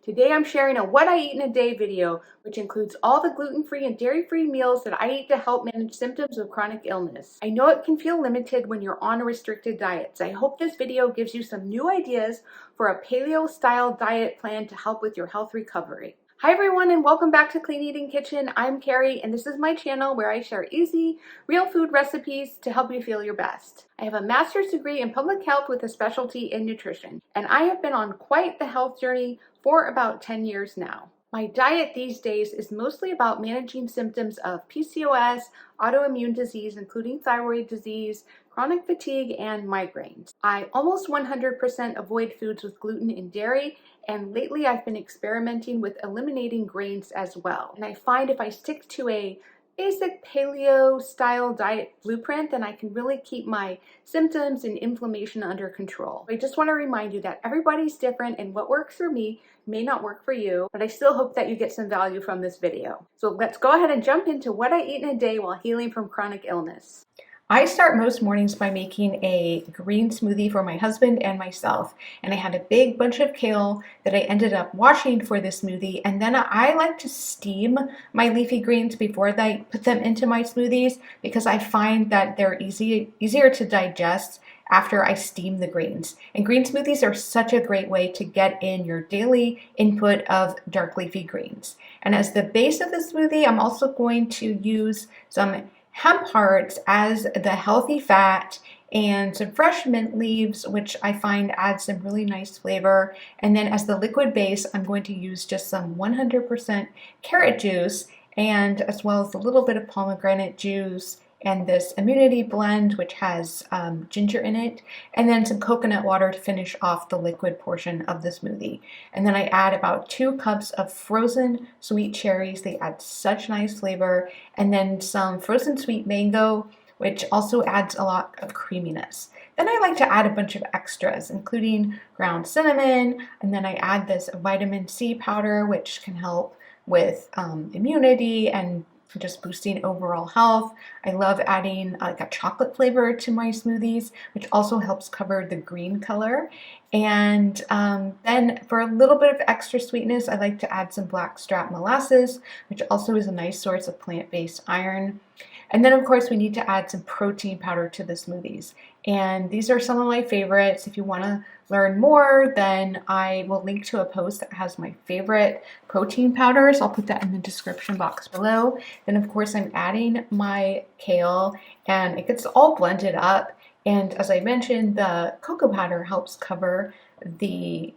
Today I'm sharing a what I eat in a day video, which includes all the gluten-free and dairy-free meals that I eat to help manage symptoms of chronic illness. I know it can feel limited when you're on a restricted diet, so I hope this video gives you some new ideas for a paleo-style diet plan to help with your health recovery. Hi everyone and welcome back to Clean Eating Kitchen. I'm Carrie and this is my channel where I share easy, real food recipes to help you feel your best. I have a master's degree in public health with a specialty in nutrition, and I have been on quite the health journey for about 10 years now. My diet these days is mostly about managing symptoms of PCOS, autoimmune disease, including thyroid disease, chronic fatigue, and migraines. I almost 100% avoid foods with gluten and dairy, and lately I've been experimenting with eliminating grains as well. And I find if I stick to a basic paleo style diet blueprint, then I can really keep my symptoms and inflammation under control. I just want to remind you that everybody's different and what works for me may not work for you, but I still hope that you get some value from this video. So let's go ahead and jump into what I eat in a day while healing from chronic illness. I start most mornings by making a green smoothie for my husband and myself. And I had a big bunch of kale that I ended up washing for this smoothie. And then I like to steam my leafy greens before I put them into my smoothies because I find that they're easier to digest after I steam the greens. And green smoothies are such a great way to get in your daily input of dark leafy greens. And as the base of the smoothie, I'm also going to use some hemp hearts as the healthy fat and some fresh mint leaves, which I find adds some really nice flavor. And then as the liquid base, I'm going to use just some 100% carrot juice and as well as a little bit of pomegranate juice and this immunity blend, which has ginger in it, and then some coconut water to finish off the liquid portion of the smoothie. And then I add about 2 cups of frozen sweet cherries. They add such nice flavor. And then some frozen sweet mango, which also adds a lot of creaminess. Then I like to add a bunch of extras, including ground cinnamon, and then I add this vitamin C powder, which can help with immunity and just boosting overall health. I love adding like a chocolate flavor to my smoothies, which also helps cover the green color. And then for a little bit of extra sweetness, I like to add some blackstrap molasses, which also is a nice source of plant-based iron. And then of course we need to add some protein powder to the smoothies. And these are some of my favorites. If you want to learn more, then I will link to a post that has my favorite protein powders. I'll put that in the description box below. Then of course I'm adding my kale and it gets all blended up. And as I mentioned, the cocoa powder helps cover the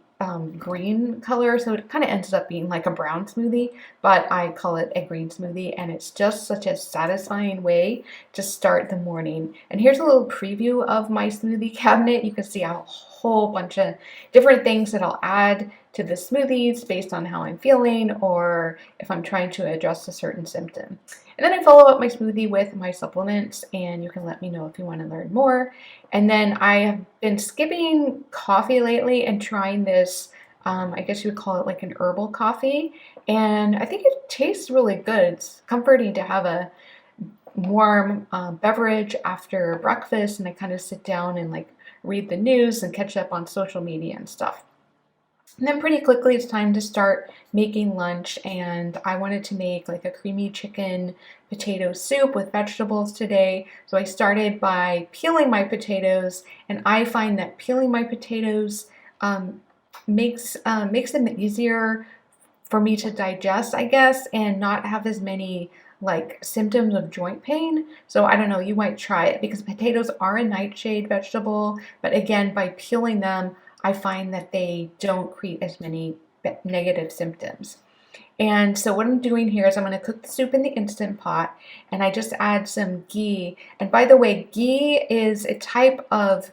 green color, so it kind of ends up being like a brown smoothie, but I call it a green smoothie, and it's just such a satisfying way to start the morning. And here's a little preview of my smoothie cabinet. You can see I have a whole bunch of different things that I'll add to the smoothies based on how I'm feeling or if I'm trying to address a certain symptom. And then I follow up my smoothie with my supplements, and you can let me know if you want to learn more. And then I have been skipping coffee lately and trying this, I guess you would call it like an herbal coffee. And I think it tastes really good. It's comforting to have a warm beverage after breakfast, and I kind of sit down and like read the news and catch up on social media and stuff. And then pretty quickly it's time to start making lunch, and I wanted to make like a creamy chicken potato soup with vegetables today. So I started by peeling my potatoes, and I find that peeling my potatoes makes them easier for me to digest, I guess, and not have as many like symptoms of joint pain. So I don't know, you might try it because potatoes are a nightshade vegetable, but again, by peeling them, I find that they don't create as many negative symptoms. And so what I'm doing here is I'm going to cook the soup in the Instant Pot, and I just add some ghee. And by the way, ghee is a type of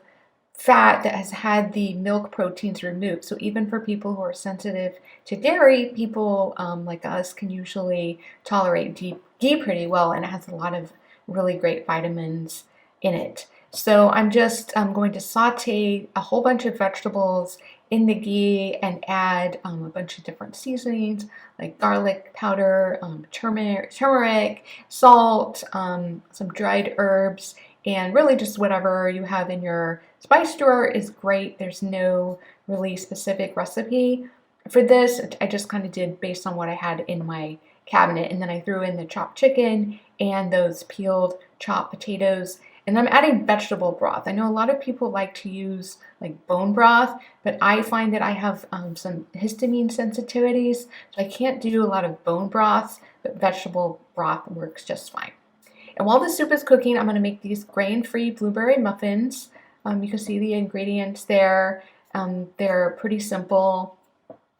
fat that has had the milk proteins removed. So even for people who are sensitive to dairy, people like us can usually tolerate ghee pretty well, and it has a lot of really great vitamins in it. So I'm just going to saute a whole bunch of vegetables in the ghee and add a bunch of different seasonings like garlic powder, turmeric, salt, some dried herbs, and really just whatever you have in your spice drawer is great. There's no really specific recipe. For this, I just kind of did based on what I had in my cabinet, and then I threw in the chopped chicken and those peeled chopped potatoes, and I'm adding vegetable broth. I know a lot of people like to use like bone broth, but I find that I have some histamine sensitivities, so I can't do a lot of bone broths, but vegetable broth works just fine. And while the soup is cooking, I'm going to make these grain-free blueberry muffins. You can see the ingredients there. They're pretty simple,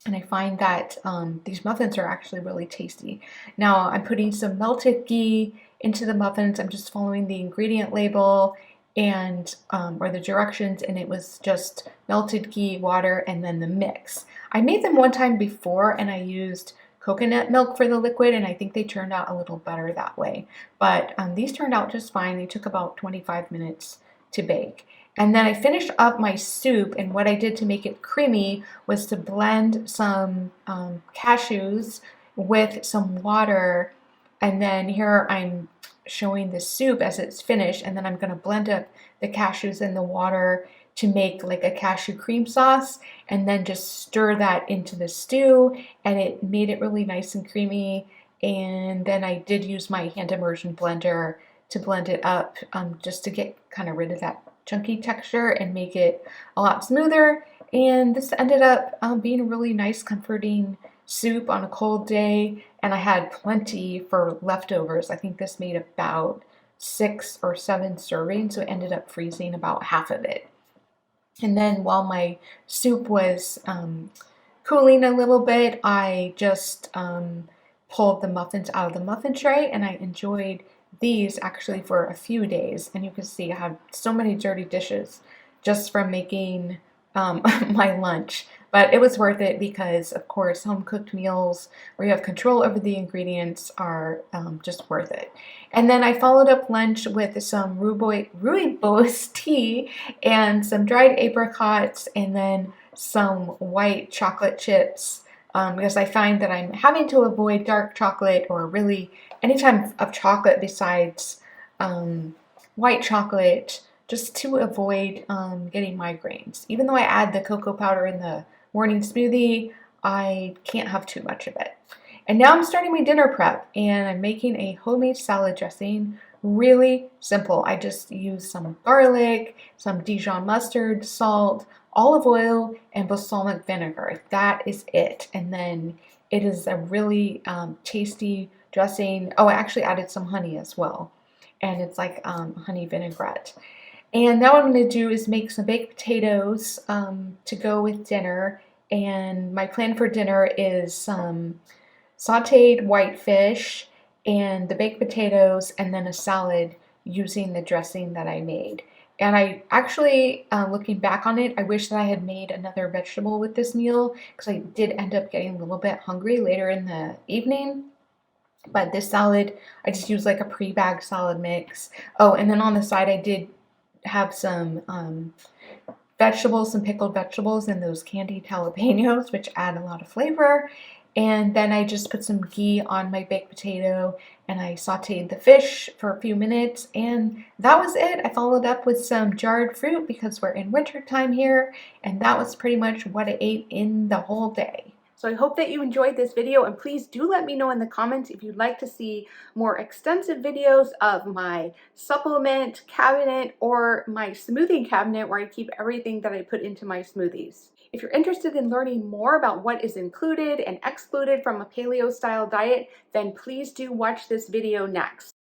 and I find that these muffins are actually really tasty. Now I'm putting some melted ghee into the muffins. I'm just following the ingredient label and or the directions, and it was just melted ghee, water, and then the mix. I made them one time before, and I used coconut milk for the liquid, and I think they turned out a little better that way. But these turned out just fine. They took about 25 minutes to bake. And then I finished up my soup, and what I did to make it creamy was to blend some cashews with some water. And then here I'm showing the soup as it's finished, and then I'm going to blend up the cashews and the water to make like a cashew cream sauce, and then just stir that into the stew, and it made it really nice and creamy. And then I did use my hand immersion blender to blend it up just to get kind of rid of that chunky texture and make it a lot smoother. And this ended up being a really nice comforting soup on a cold day, and I had plenty for leftovers. I think this made about 6 or 7 servings, so it ended up freezing about half of it. And then while my soup was cooling a little bit, I just pulled the muffins out of the muffin tray, and I enjoyed these actually for a few days. And you can see I have so many dirty dishes just from making my lunch. But it was worth it because, of course, home-cooked meals where you have control over the ingredients are just worth it. And then I followed up lunch with some rooibos tea and some dried apricots, and then some white chocolate chips because I find that I'm having to avoid dark chocolate or really any type of chocolate besides white chocolate, just to avoid getting migraines. Even though I add the cocoa powder in the morning smoothie, I can't have too much of it. And now I'm starting my dinner prep, and I'm making a homemade salad dressing. Really simple. I just use some garlic, some Dijon mustard, salt, olive oil, and balsamic vinegar. That is it. And then it is a really tasty dressing. Oh, I actually added some honey as well. And it's like honey vinaigrette. And now what I'm going to do is make some baked potatoes to go with dinner. And my plan for dinner is some sauteed white fish and the baked potatoes, and then a salad using the dressing that I made. And I actually, looking back on it, I wish that I had made another vegetable with this meal because I did end up getting a little bit hungry later in the evening. But this salad, I just used like a pre-bagged salad mix. Oh, and then on the side I did have some vegetables, some pickled vegetables, and those candied jalapenos, which add a lot of flavor. And then I just put some ghee on my baked potato, and I sauteed the fish for a few minutes, and that was it. I followed up with some jarred fruit because we're in winter time here, and that was pretty much what I ate in the whole day. So I hope that you enjoyed this video, and please do let me know in the comments if you'd like to see more extensive videos of my supplement cabinet or my smoothie cabinet where I keep everything that I put into my smoothies. If you're interested in learning more about what is included and excluded from a paleo style diet, then please do watch this video next.